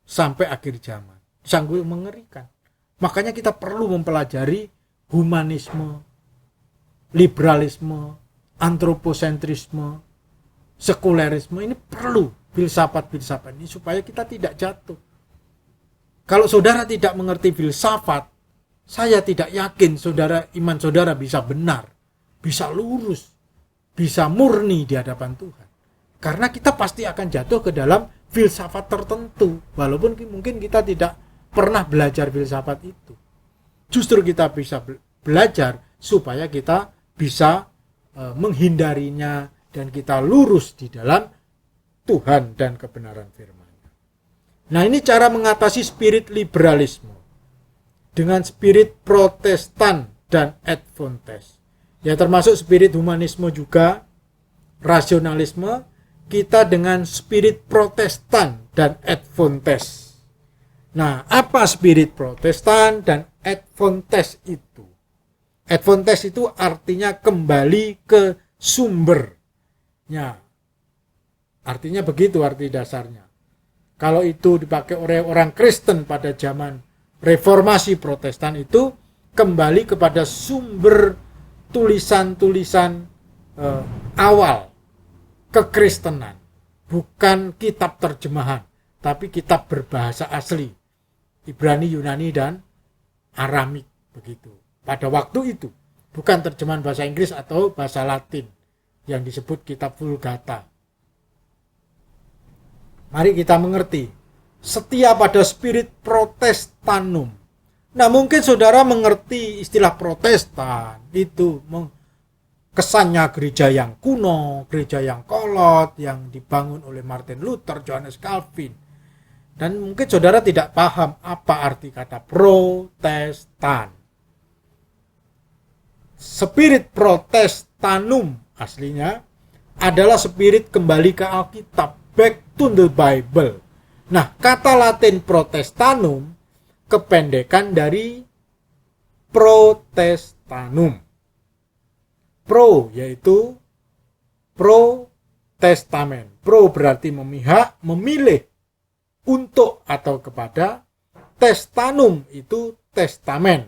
sampai akhir zaman. Sungguh mengerikan. Makanya kita perlu mempelajari humanisme, liberalisme, antroposentrisme, sekulerisme. Ini perlu filsafat-filsafat ini supaya kita tidak jatuh. Kalau saudara tidak mengerti filsafat, saya tidak yakin iman saudara bisa benar, bisa lurus, bisa murni di hadapan Tuhan. Karena kita pasti akan jatuh ke dalam filsafat tertentu, walaupun mungkin kita tidak pernah belajar filsafat itu. Justru kita bisa belajar supaya kita bisa menghindarinya dan kita lurus di dalam Tuhan dan kebenaran firman-Nya. Nah, ini cara mengatasi spirit liberalisme dengan spirit Protestan dan Adventist. Ya, termasuk spirit humanisme juga, rasionalisme, kita dengan spirit Protestan dan Adventist. Nah, apa spirit Protestan dan Adventist itu? Adventist itu artinya kembali ke sumbernya. Artinya begitu arti dasarnya. Kalau itu dipakai oleh orang Kristen pada zaman Reformasi Protestan itu kembali kepada sumber tulisan-tulisan awal kekristenan, bukan kitab terjemahan, tapi kitab berbahasa asli, Ibrani, Yunani, dan Aramik, begitu. Pada waktu itu, bukan terjemahan bahasa Inggris atau bahasa Latin yang disebut kitab Vulgata. Mari kita mengerti, setia pada spirit Protestanum. Nah, mungkin saudara mengerti istilah Protestan, itu kesannya gereja yang kuno, gereja yang kolot, yang dibangun oleh Martin Luther, Johannes Calvin. Dan mungkin saudara tidak paham apa arti kata Protestan. Spirit Protestanum aslinya adalah spirit kembali ke Alkitab, back to the Bible. Nah, kata Latin Protestanum kependekan dari Protestanum. pro, yaitu pro testamen. Pro berarti memihak, memilih, untuk atau kepada. Testanum itu testamen,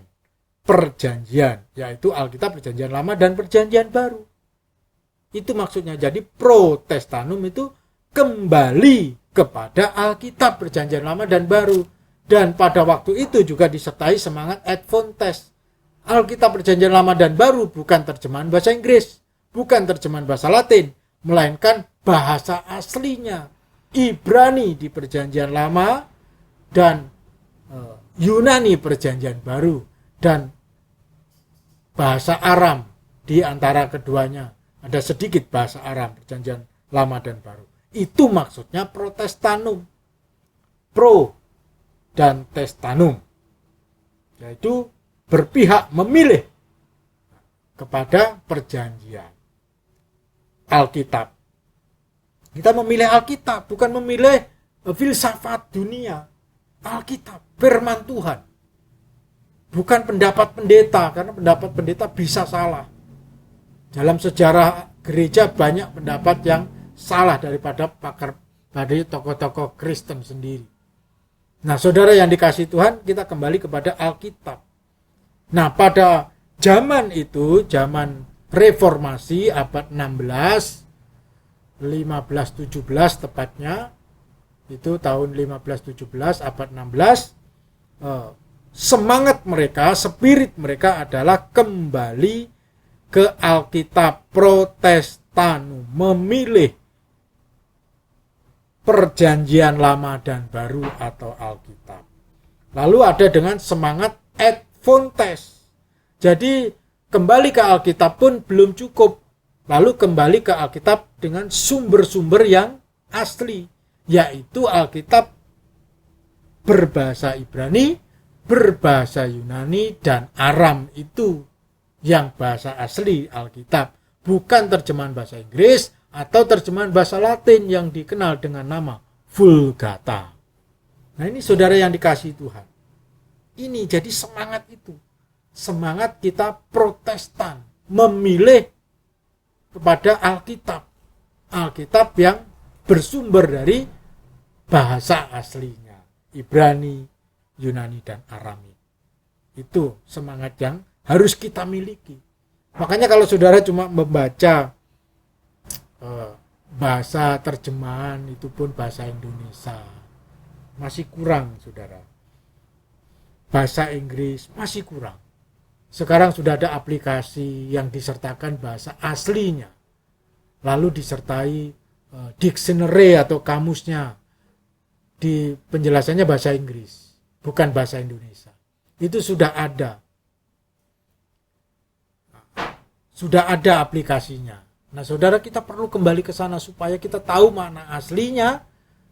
perjanjian, yaitu Alkitab Perjanjian Lama dan Perjanjian Baru. Itu maksudnya. Jadi pro testanum itu kembali kepada Alkitab Perjanjian Lama dan Baru. Dan pada waktu itu juga disertai semangat ad fontes. Alkitab Perjanjian Lama dan Baru bukan terjemahan bahasa Inggris, bukan terjemahan bahasa Latin, melainkan bahasa aslinya. Ibrani di Perjanjian Lama dan Yunani Perjanjian Baru, dan bahasa Aram di antara keduanya. Ada sedikit bahasa Aram Perjanjian Lama dan Baru. Itu maksudnya protestanum. Pro dan testanum, yaitu berpihak, memilih kepada perjanjian Alkitab. Kita memilih Alkitab, bukan memilih filsafat dunia. Alkitab, firman Tuhan. Bukan pendapat pendeta, karena pendapat pendeta bisa salah. Dalam sejarah gereja banyak pendapat yang salah daripada dari tokoh-tokoh Kristen sendiri. Nah, saudara yang dikasihi Tuhan, kita kembali kepada Alkitab. Nah, pada zaman itu, zaman reformasi abad 16, 15-17 tepatnya, itu tahun 15-17 abad 16, semangat mereka, spirit mereka adalah kembali ke Alkitab, protestanum, memilih Perjanjian Lama dan Baru atau Alkitab. Lalu ada dengan semangat ad fontes. Jadi kembali ke Alkitab pun belum cukup. Lalu kembali ke Alkitab dengan sumber-sumber yang asli, yaitu Alkitab berbahasa Ibrani, berbahasa Yunani, dan Aram. Itu yang bahasa asli Alkitab, bukan terjemahan bahasa Inggris atau terjemahan bahasa Latin yang dikenal dengan nama Vulgata. Nah, ini saudara yang dikasihi Tuhan. Ini jadi semangat itu. Semangat kita Protestan memilih kepada Alkitab. Alkitab yang bersumber dari bahasa aslinya, Ibrani, Yunani, dan Arami. Itu semangat yang harus kita miliki. Makanya kalau saudara cuma membaca bahasa terjemahan, itu pun bahasa Indonesia, masih kurang, saudara. Bahasa Inggris masih kurang. Sekarang sudah ada aplikasi yang disertakan bahasa aslinya, lalu disertai dictionary atau kamusnya, di penjelasannya bahasa Inggris, bukan bahasa Indonesia. Itu sudah ada. Sudah ada aplikasinya. Nah, saudara, kita perlu kembali ke sana supaya kita tahu makna aslinya,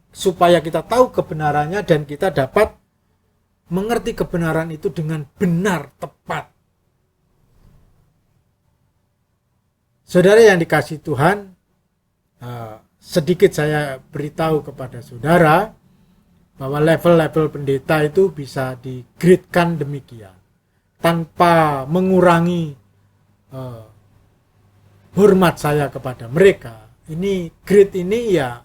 supaya kita tahu kebenarannya, dan kita dapat mengerti kebenaran itu dengan benar, tepat. Saudara yang dikasihi Tuhan, sedikit saya beritahu kepada saudara bahwa level-level pendeta itu bisa di-grade-kan demikian, tanpa mengurangi hormat saya kepada mereka. Ini grade ini ya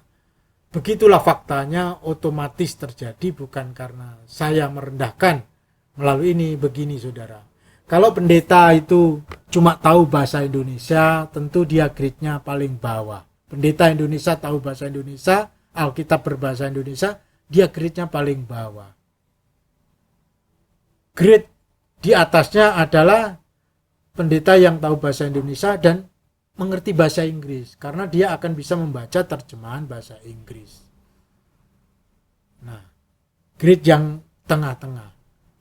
begitulah faktanya, otomatis terjadi, bukan karena saya merendahkan melalui ini. Begini, saudara, kalau pendeta itu cuma tahu bahasa Indonesia, tentu dia grade-nya paling bawah. Pendeta Indonesia tahu bahasa Indonesia, Alkitab berbahasa Indonesia, dia grade-nya paling bawah. Grade di atasnya adalah pendeta yang tahu bahasa Indonesia dan mengerti bahasa Inggris, karena dia akan bisa membaca terjemahan bahasa Inggris. Nah, grade yang tengah-tengah.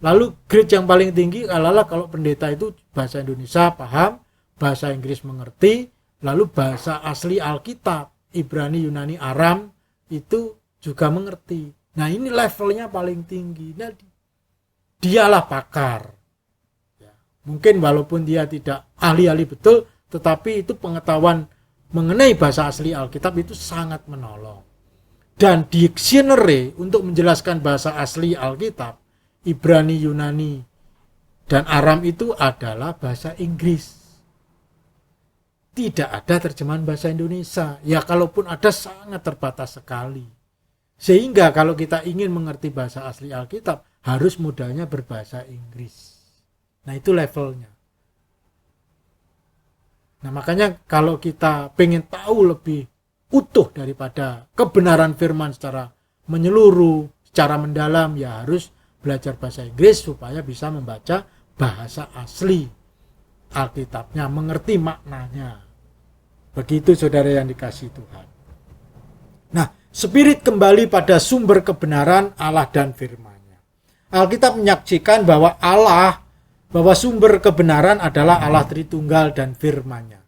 Lalu grade yang paling tinggi adalah kalau pendeta itu bahasa Indonesia paham, bahasa Inggris mengerti, lalu bahasa asli Alkitab, Ibrani, Yunani, Aram itu juga mengerti. Nah, ini levelnya paling tinggi. Nah, dialah pakar. Ya, mungkin walaupun dia tidak ahli-ahli betul, tetapi itu pengetahuan mengenai bahasa asli Alkitab itu sangat menolong. Dan dictionary untuk menjelaskan bahasa asli Alkitab, Ibrani, Yunani, dan Aram itu adalah bahasa Inggris. tidak ada terjemahan bahasa Indonesia. Ya kalaupun ada sangat terbatas sekali. Sehingga kalau kita ingin mengerti bahasa asli Alkitab, harus modalnya berbahasa Inggris. Nah itu levelnya. Nah makanya kalau kita pengen tahu lebih utuh daripada kebenaran firman secara menyeluruh, secara mendalam, ya harus belajar bahasa Inggris supaya bisa membaca bahasa asli Alkitabnya, mengerti maknanya. Begitu saudara yang dikasihi Tuhan. Nah, spirit kembali pada sumber kebenaran Allah dan firman-Nya. Alkitab menyaksikan bahwa sumber kebenaran adalah Allah Tritunggal dan firman-Nya.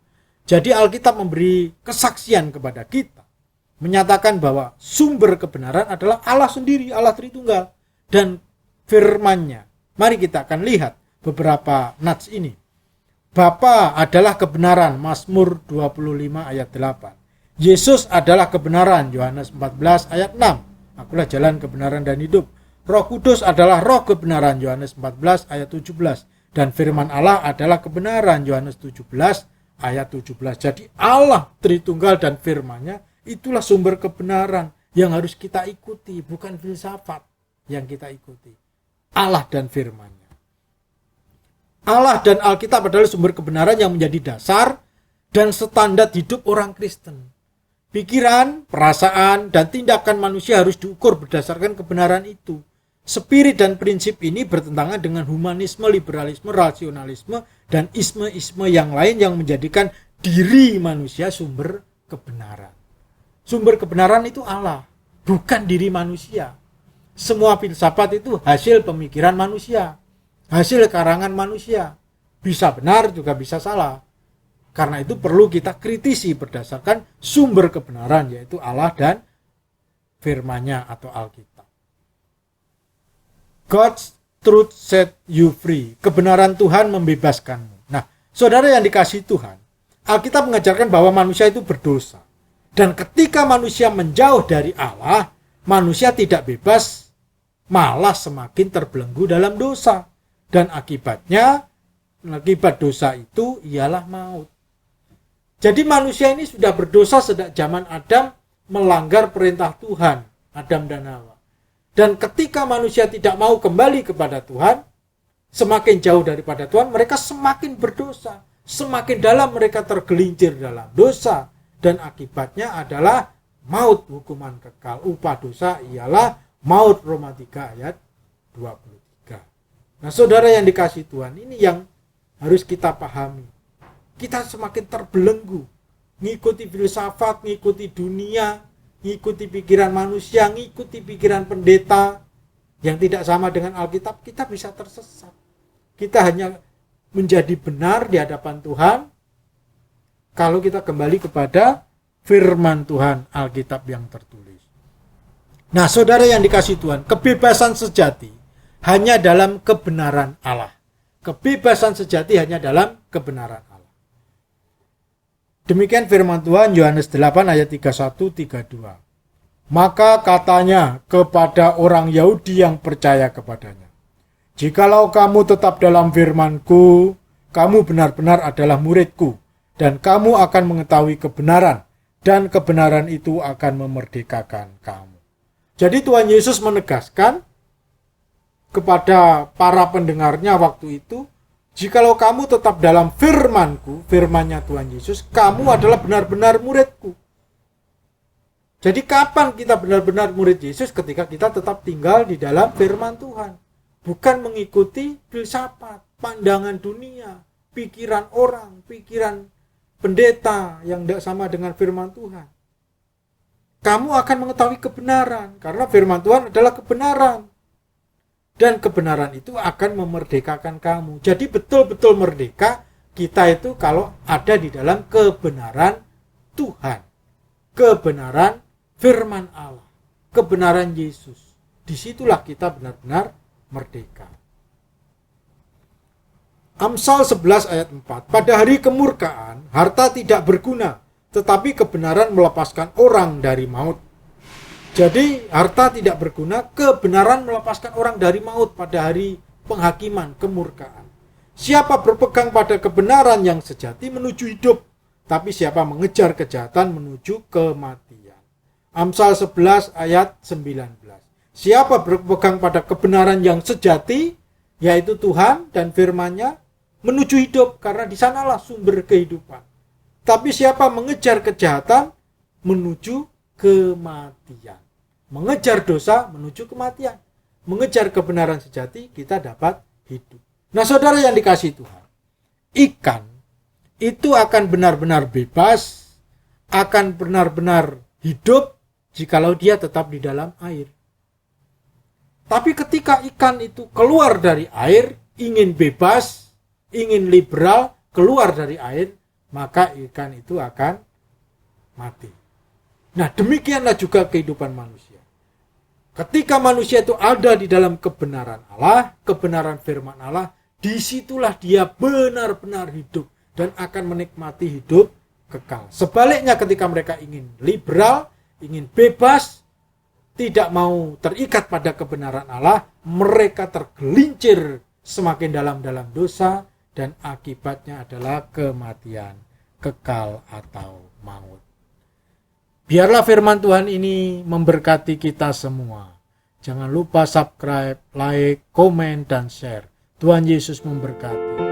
Jadi Alkitab memberi kesaksian kepada kita, menyatakan bahwa sumber kebenaran adalah Allah sendiri, Allah Tritunggal dan firman-Nya. Mari kita akan lihat beberapa nats ini. Bapa adalah kebenaran, Mazmur 25 ayat 8. Yesus adalah kebenaran, Yohanes 14 ayat 6. Akulah jalan, kebenaran dan hidup. Roh Kudus adalah roh kebenaran, Yohanes 14 ayat 17. Dan firman Allah adalah kebenaran, Yohanes 17 ayat 17. Jadi Allah Tritunggal dan firman-Nya itulah sumber kebenaran yang harus kita ikuti, bukan filsafat yang kita ikuti. Allah dan firman-Nya. Allah dan Alkitab adalah sumber kebenaran yang menjadi dasar dan standar hidup orang Kristen. Pikiran, perasaan, dan tindakan manusia harus diukur berdasarkan kebenaran itu. Spirit dan prinsip ini bertentangan dengan humanisme, liberalisme, rasionalisme, dan isme-isme yang lain yang menjadikan diri manusia sumber kebenaran. Sumber kebenaran itu Allah, bukan diri manusia. Semua filsafat itu hasil pemikiran manusia, hasil karangan manusia. Bisa benar juga bisa salah. Karena itu perlu kita kritisi berdasarkan sumber kebenaran, yaitu Allah dan firman-Nya atau Alkitab. God's truth set you free. Kebenaran Tuhan membebaskanmu. Nah, saudara yang dikasihi Tuhan, Alkitab mengajarkan bahwa manusia itu berdosa. Dan ketika manusia menjauh dari Allah, manusia tidak bebas, malah semakin terbelenggu dalam dosa. Dan akibat dosa itu ialah maut. Jadi manusia ini sudah berdosa sejak zaman Adam, melanggar perintah Tuhan, Adam dan Hawa. Dan ketika manusia tidak mau kembali kepada Tuhan, semakin jauh daripada Tuhan, mereka semakin berdosa. Semakin dalam mereka tergelincir dalam dosa. Dan akibatnya adalah maut, hukuman kekal. Upah dosa ialah maut, Roma 3 ayat 23. Nah saudara yang dikasihi Tuhan, ini yang harus kita pahami. Kita semakin terbelenggu, ngikuti filsafat, ngikuti dunia, ngikuti pikiran manusia, ngikuti pikiran pendeta yang tidak sama dengan Alkitab, kita bisa tersesat. Kita hanya menjadi benar di hadapan Tuhan kalau kita kembali kepada firman Tuhan, Alkitab yang tertulis. Nah, saudara yang dikasihi Tuhan, kebebasan sejati hanya dalam kebenaran Allah. Kebebasan sejati hanya dalam kebenaran Allah. Demikian firman Tuhan Yohanes 8 ayat 31-32. Maka katanya kepada orang Yahudi yang percaya kepadanya, jikalau kamu tetap dalam firman-Ku, kamu benar-benar adalah murid-Ku, dan kamu akan mengetahui kebenaran, dan kebenaran itu akan memerdekakan kamu. Jadi Tuhan Yesus menegaskan kepada para pendengarnya waktu itu, jikalau kamu tetap dalam firman-Ku, firman-Nya Tuhan Yesus, kamu adalah benar-benar murid-Ku. Jadi kapan kita benar-benar murid Yesus? Ketika kita tetap tinggal di dalam firman Tuhan. Bukan mengikuti filsafat, pandangan dunia, pikiran orang, pikiran pendeta yang tidak sama dengan firman Tuhan. Kamu akan mengetahui kebenaran, karena firman Tuhan adalah kebenaran. Dan kebenaran itu akan memerdekakan kamu. Jadi betul-betul merdeka kita itu kalau ada di dalam kebenaran Tuhan. Kebenaran firman Allah. Kebenaran Yesus. Disitulah kita benar-benar merdeka. Amsal 11 ayat 4. Pada hari kemurkaan, harta tidak berguna, tetapi kebenaran melepaskan orang dari maut. Jadi harta tidak berguna, kebenaran melepaskan orang dari maut pada hari penghakiman, kemurkaan. Siapa berpegang pada kebenaran yang sejati menuju hidup, tapi siapa mengejar kejahatan menuju kematian. Amsal 11 ayat 19. Siapa berpegang pada kebenaran yang sejati, yaitu Tuhan dan firman-Nya, menuju hidup, karena di sanalah sumber kehidupan. Tapi siapa mengejar kejahatan menuju kematian. Mengejar dosa menuju kematian. Mengejar kebenaran sejati, kita dapat hidup. Nah, saudara yang dikasihi Tuhan, ikan itu akan benar-benar bebas, akan benar-benar hidup jikalau dia tetap di dalam air. Tapi ketika ikan itu keluar dari air, ingin bebas, ingin liberal, keluar dari air, maka ikan itu akan mati. Nah, demikianlah juga kehidupan manusia. Ketika manusia itu ada di dalam kebenaran Allah, kebenaran firman Allah, disitulah dia benar-benar hidup dan akan menikmati hidup kekal. Sebaliknya ketika mereka ingin liberal, ingin bebas, tidak mau terikat pada kebenaran Allah, mereka tergelincir semakin dalam dosa dan akibatnya adalah kematian, kekal atau maut. Biarlah firman Tuhan ini memberkati kita semua. Jangan lupa subscribe, like, komen, dan share. Tuhan Yesus memberkati.